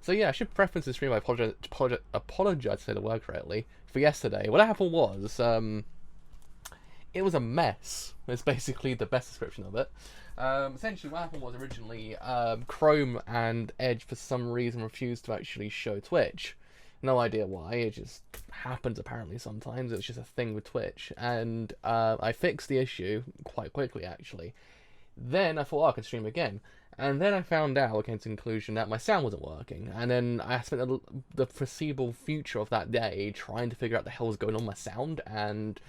So yeah, I should preference the stream by apologize to say the word correctly for yesterday. What happened was, it was a mess. It's basically the best description of it. Essentially, what happened was originally Chrome and Edge for some reason refused to actually show Twitch. No idea why. It just happens apparently sometimes. It's just a thing with Twitch, and I fixed the issue quite quickly actually. Then I thought, oh, I could stream again. And then I found out, I came to the conclusion that my sound wasn't working. And then I spent the foreseeable future of that day trying to figure out the hell was going on with my sound. And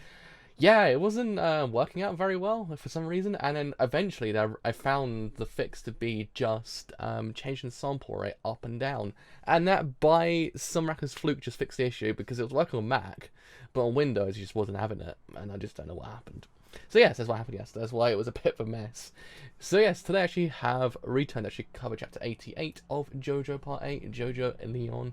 yeah, it wasn't working out very well for some reason. And then eventually I found the fix to be just changing the sample rate up and down. And that, by some miraculous fluke, just fixed the issue because it was working on Mac. But on Windows, it just wasn't having it. And I just don't know what happened. So yes, that's what happened yesterday. That's why it was a bit of a mess. So yes, today I actually have returned to actually cover chapter 88 of JoJo Part 8, Jojolion.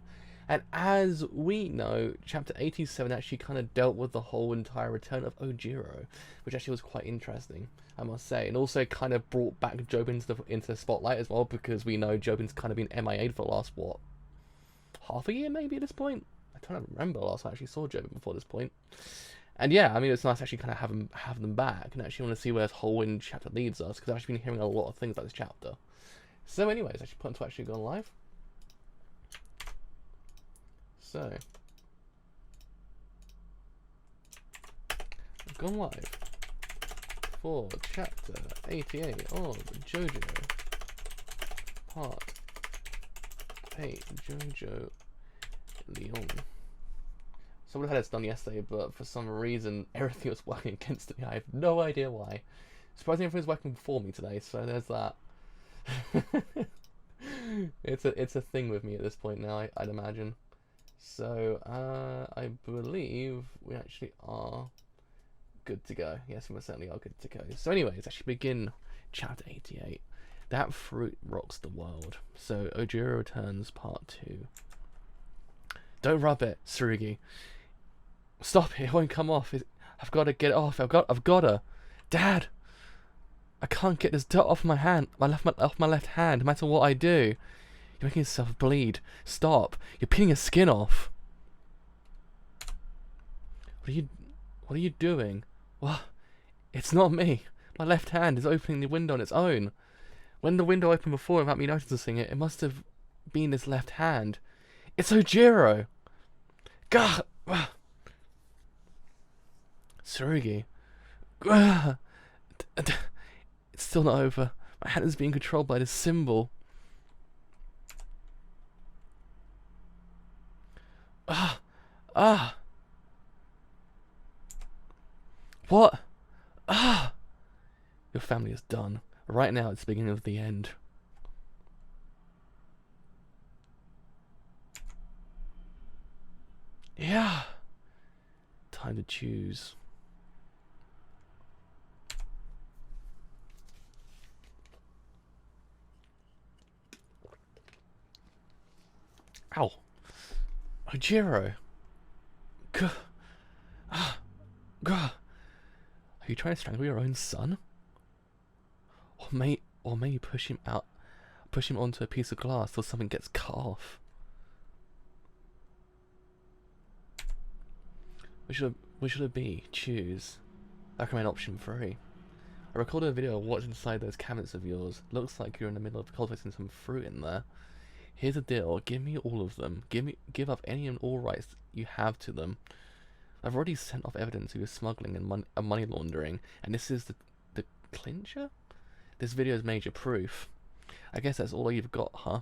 And as we know, chapter 87 actually kind of dealt with the whole entire return of Ojiro, which actually was quite interesting, I must say. And also kind of brought back Jobin into the spotlight as well, because we know Jobin's kind of been MIA'd for the last, what, half a year maybe at this point? I don't remember the last time I actually saw Jobin before this point. And yeah, I mean, it's nice to actually kind of have them back, and actually want to see where this whole chapter leads us, because I've actually been hearing a lot of things about this chapter. So anyways, I should put into actually going live. So, gone live for chapter 88 of JoJo Part 8, Jojolion. So I would have had this done yesterday, but for some reason everything was working against me. I have no idea why. Surprisingly, everything's working for me today, so there's that. It's a thing with me at this point now, I'd imagine. So I believe we actually are good to go. Yes, we certainly are good to go. So anyways, let's actually begin chapter 88. That fruit rocks the world. So Ojiro returns part 2. Don't rub it, Tsurugi. Stop it, it won't come off. I've got to get it off. I've got to. Dad! I can't get this dirt off my hand. Off my left hand, no matter what I do. You're making yourself bleed. Stop. You're peeling your skin off. What are you doing? What? It's not me. My left hand is opening the window on its own. When the window opened before without me noticing it, it must have been his left hand. It's Ojiro! Gah! Tsurugi. It's still not over. My hand is being controlled by this symbol. What? Your family is done. Right now, it's the beginning of the end. Yeah. Time to choose. Ow. Ojiro. Gah. Gah. Are you trying to strangle your own son? Or may you push him onto a piece of glass till something gets cut off? Which should it be? Choose. I recommend option 3. I recorded a video of what's inside those cabinets of yours. Looks like you're in the middle of cultivating some fruit in there. Here's the deal. Give me all of them. Give up any and all rights you have to them. I've already sent off evidence of your smuggling and money laundering, and this is the clincher? This video is major proof. I guess that's all you've got, huh?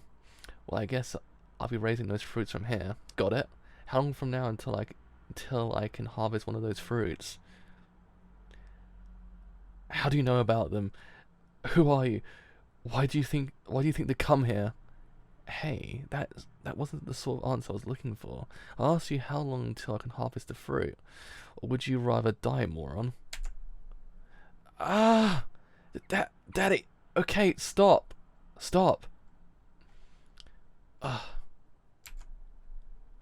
Well, I guess I'll be raising those fruits from here. Got it? How long from now until I can harvest one of those fruits? How do you know about them? Who are you? Why do you think they come here? Hey, that wasn't the sort of answer I was looking for. I asked you how long until I can harvest the fruit. Or would you rather die, moron? Daddy, okay, stop.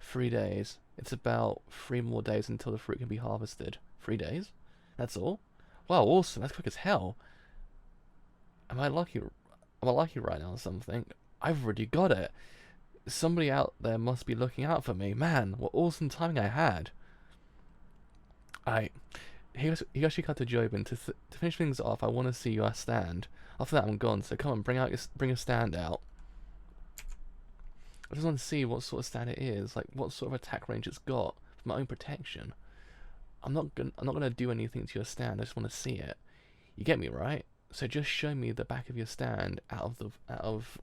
3 days. It's about 3 more days until the fruit can be harvested. 3 days? That's all? Wow, awesome, that's quick as hell. Am I lucky right now or something? I've already got it. Somebody out there must be looking out for me. Man, what awesome timing I had. Higashi cut to Jobin. To finish things off, I want to see your stand. After that, I'm gone. So come on, bring your stand out. I just want to see what sort of stand it is, like what sort of attack range it's got for my own protection. I'm not gonna do anything to your stand. I just want to see it. You get me, right? So just show me the back of your stand out of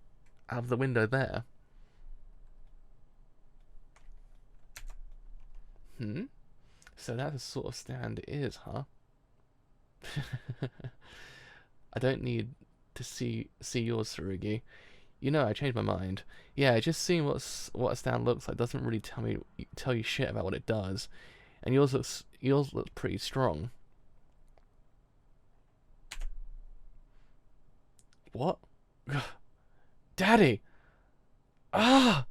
the window there. So that's the sort of stand it is, huh? I don't need to see yours, Tsurugi. You know, I changed my mind. Yeah, just seeing what a stand looks like doesn't really tell you shit about what it does. And yours looks pretty strong. What? Daddy! Ah!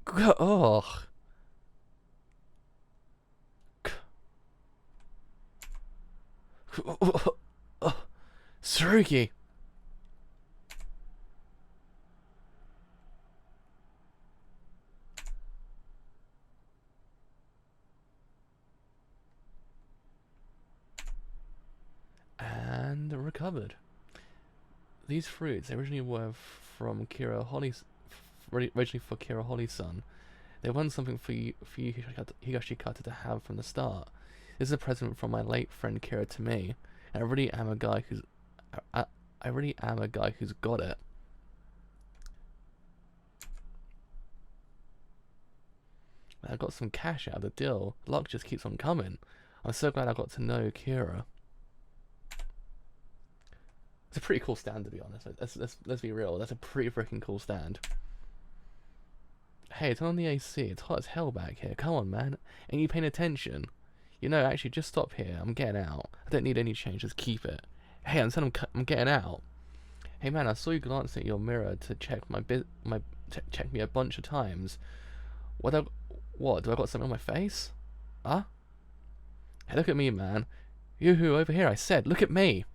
Ugh. Tsurugi! And recovered. These fruits originally were from originally for Kira Holly's-son. They wanted something for you Higashikata to have from the start. This is a present from my late friend Kira to me, and I really am a guy who's got it. I got some cash out of the deal. Luck just keeps on coming. I'm so glad I got to know Kira. It's a pretty cool stand, to be honest. Let's be real. That's a pretty freaking cool stand. Hey, turn on the AC. It's hot as hell back here. Come on, man. Ain't you paying attention? You know, actually, just stop here. I'm getting out. I don't need any change. Just keep it. Hey, I'm getting out. Hey, man, I saw you glancing at your mirror to check check me a bunch of times. What? Do I got something on my face? Huh? Hey, look at me, man. Yoo-hoo, over here, I said. Look at me.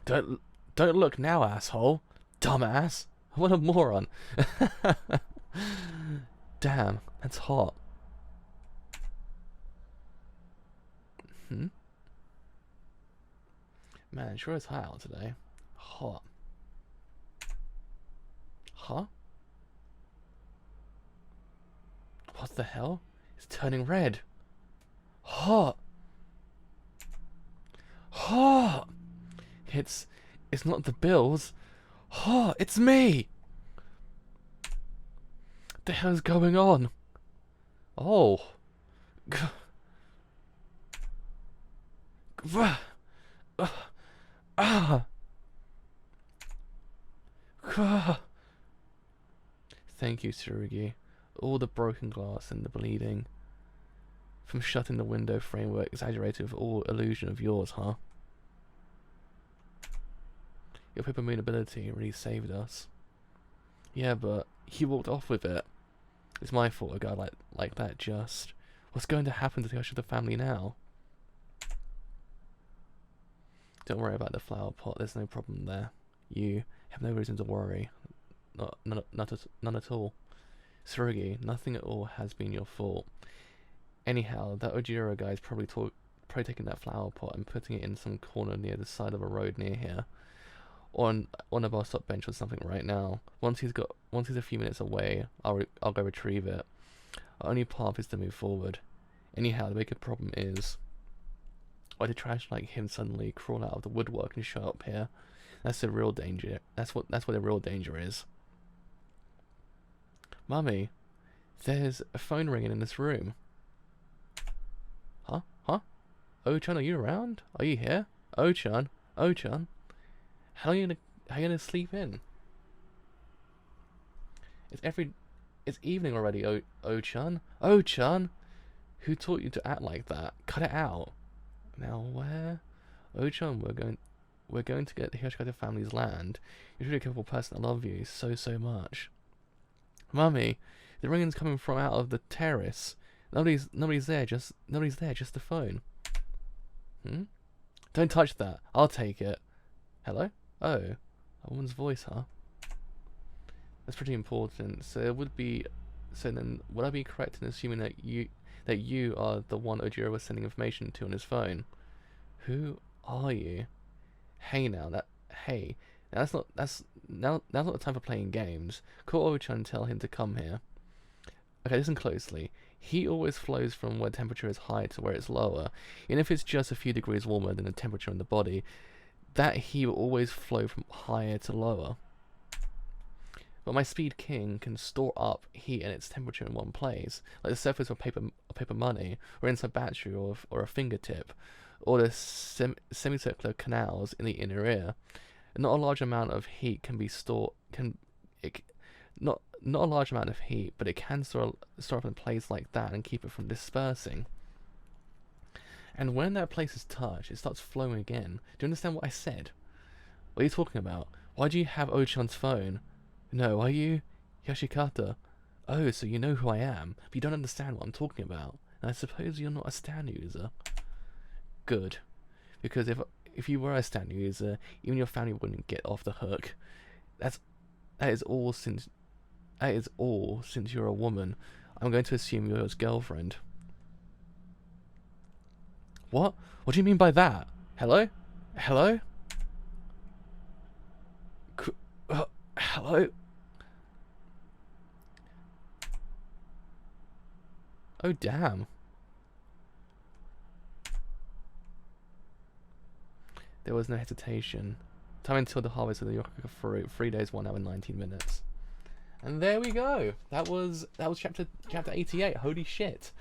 Don't look now, asshole. Dumbass. What a moron. Damn, that's hot. Man, sure is hot out today. Hot. Huh? What the hell? It's turning red. Hot. Hot. It's not the bills. Oh, it's me! What the hell's going on? Oh. Thank you, Tsurugi. All the broken glass and the bleeding. From shutting the window framework exaggerated with all illusion of yours, huh? Your paper moon ability really saved us. Yeah, but he walked off with it. It's my fault a guy like that just... What's going to happen to the rest of the family now? Don't worry about the flower pot, there's no problem there. You have no reason to worry. None at all. Tsurugi, nothing at all has been your fault. Anyhow, that Ojiro guy's probably taking that flower pot and putting it in some corner near the side of a road near here. Or on a bus stop bench or something right now. Once he's a few minutes away, I'll go retrieve it. Our only path is to move forward. Anyhow, the bigger problem is, why did trash like him suddenly crawl out of the woodwork and show up here? That's the real danger. That's what the real danger is. Mummy, there's a phone ringing in this room. Huh? Oh-chan, are you around? Are you here? Oh-chan? How are you gonna sleep in? It's evening already, Oh-chan. Oh-chan! Who taught you to act like that? Cut it out. Now where? Oh-chan, we're going to get the Hiroshika family's land. You're really a capable person. I love you so much. Mummy, the ringing's coming from out of the terrace. Nobody's there, just the phone. Don't touch that. I'll take it. Hello? Oh, a woman's voice, huh? That's pretty important. So it would be. So then, would I be correct in assuming that you are the one Ojiro was sending information to on his phone? Who are you? Hey now, hey. Now that's not the time for playing games. Call Ocho and tell him to come here. Okay, listen closely. Heat always flows from where temperature is high to where it's lower. Even if it's just a few degrees warmer than the temperature in the body, that heat will always flow from higher to lower. But my Speed King can store up heat and its temperature in one place, like the surface of paper money, or inside battery, or a fingertip, or the semicircular canals in the inner ear. Not a large amount of heat can be stored. Not a large amount of heat, but it can store up in a place like that and keep it from dispersing. And when that place is touched, it starts flowing again. Do you understand what I said? What are you talking about? Why do you have Ochan's phone? No, are you Yoshikata? Oh, so you know who I am, but you don't understand what I'm talking about. And I suppose you're not a Stan user. Good, because if you were a Stan user, even your family wouldn't get off the hook. That is all since you're a woman. I'm going to assume you're his girlfriend. What? What do you mean by that? Hello? Hello? Hello? Oh, damn. There was no hesitation. Time until the harvest of the Yokoka fruit. 3 days, 1 hour, 19 minutes. And there we go. That was chapter 88. Holy shit.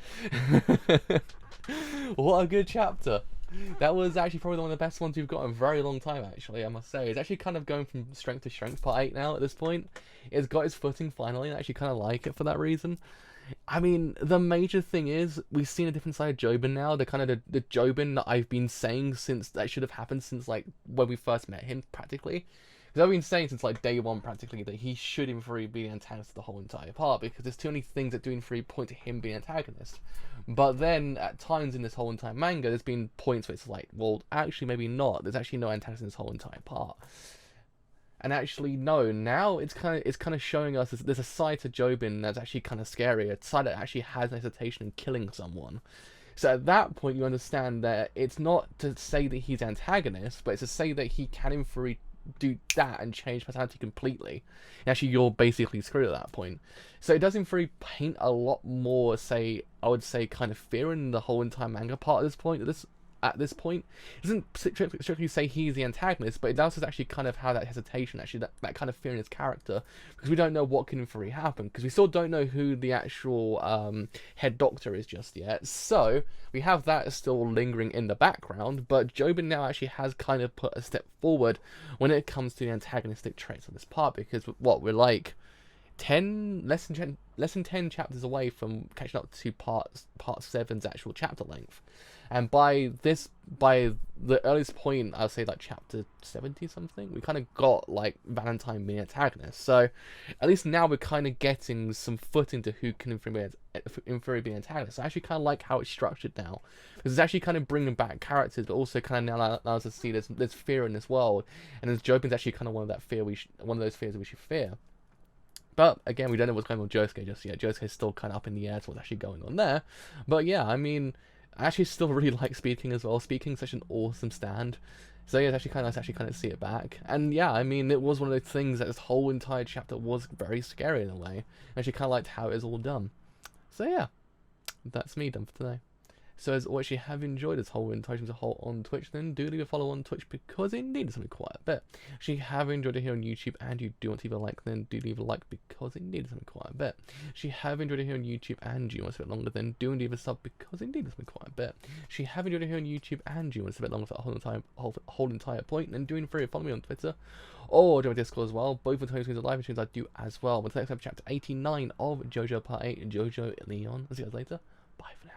What a good chapter. That was actually probably one of the best ones we've got in a very long time, actually, I must say. It's actually kind of going from strength to strength, part 8 now at this point. It's got its footing finally, and I actually kind of like it for that reason. I mean, the major thing is, we've seen a different side of Jobin now. The kind of the Jobin that I've been saying since, that should have happened since, like, when we first met him, practically. Because I've been saying since, like, day one, practically, that he should, in theory, be the antagonist of the whole entire part, because there's too many things that do, in theory, point to him being antagonist. But then, at times in this whole entire manga, there's been points where it's like, well, actually, maybe not. There's actually no antagonist in this whole entire part. And actually, no, now it's kind of showing us there's a side to Jobin that's actually kind of scary, a side that actually has hesitation in killing someone. So at that point, you understand that it's not to say that he's antagonist, but it's to say that he can, in theory, do that and change personality completely. And actually, you're basically screwed at that point. So it does, in theory, paint a lot more, I would say, kind of fear in the whole entire manga part at this point. It doesn't strictly say he's the antagonist, but it does actually kind of have that hesitation, actually, that kind of fear in his character, because we don't know what can in theory happen, because we still don't know who the actual head doctor is just yet. So we have that still lingering in the background, but Jobin now actually has kind of put a step forward when it comes to the antagonistic traits of this part, because we're like less than 10 chapters away from catching up to part 7's actual chapter length. And by the earliest point, I'll say like chapter 70 something, we kind of got like Valentine being antagonist. So at least now we're kind of getting some footing to who can in theory be antagonist. I actually kind of like how it's structured now, because it's actually kind of bringing back characters, but also kind of now allows us to see there's fear in this world, and as Jobin's actually kind of one of those fears we should fear. But again, we don't know what's going on with Josuke just yet. Josuke's still kind of up in the air to what's actually going on there. But yeah, I mean, I actually still really like Speed King as well. Speed King's such an awesome stand. So yeah, it's actually kind of nice to actually kind of see it back. And yeah, I mean, it was one of those things that this whole entire chapter was very scary in a way. I actually kind of liked how it was all done. So yeah, that's me done for today. So as always, if you have enjoyed this whole entire whole on Twitch, then do leave a follow on Twitch, because indeed it's something quite a bit. If you have enjoyed it here on YouTube and you do want to leave a like, then do leave a like, because indeed it's something quite a bit. If you have enjoyed it here on YouTube and you want to a bit longer, then do leave a sub, because indeed it's something quite a bit. If you have enjoyed it here on YouTube and you want to a bit longer for the whole entire point, then do in free follow me on Twitter or join my Discord as well. Both of the streams are live streams I do as well. Until next time, chapter 89 of JoJo Part 8, Jojolion. I'll see you guys later. Bye for now.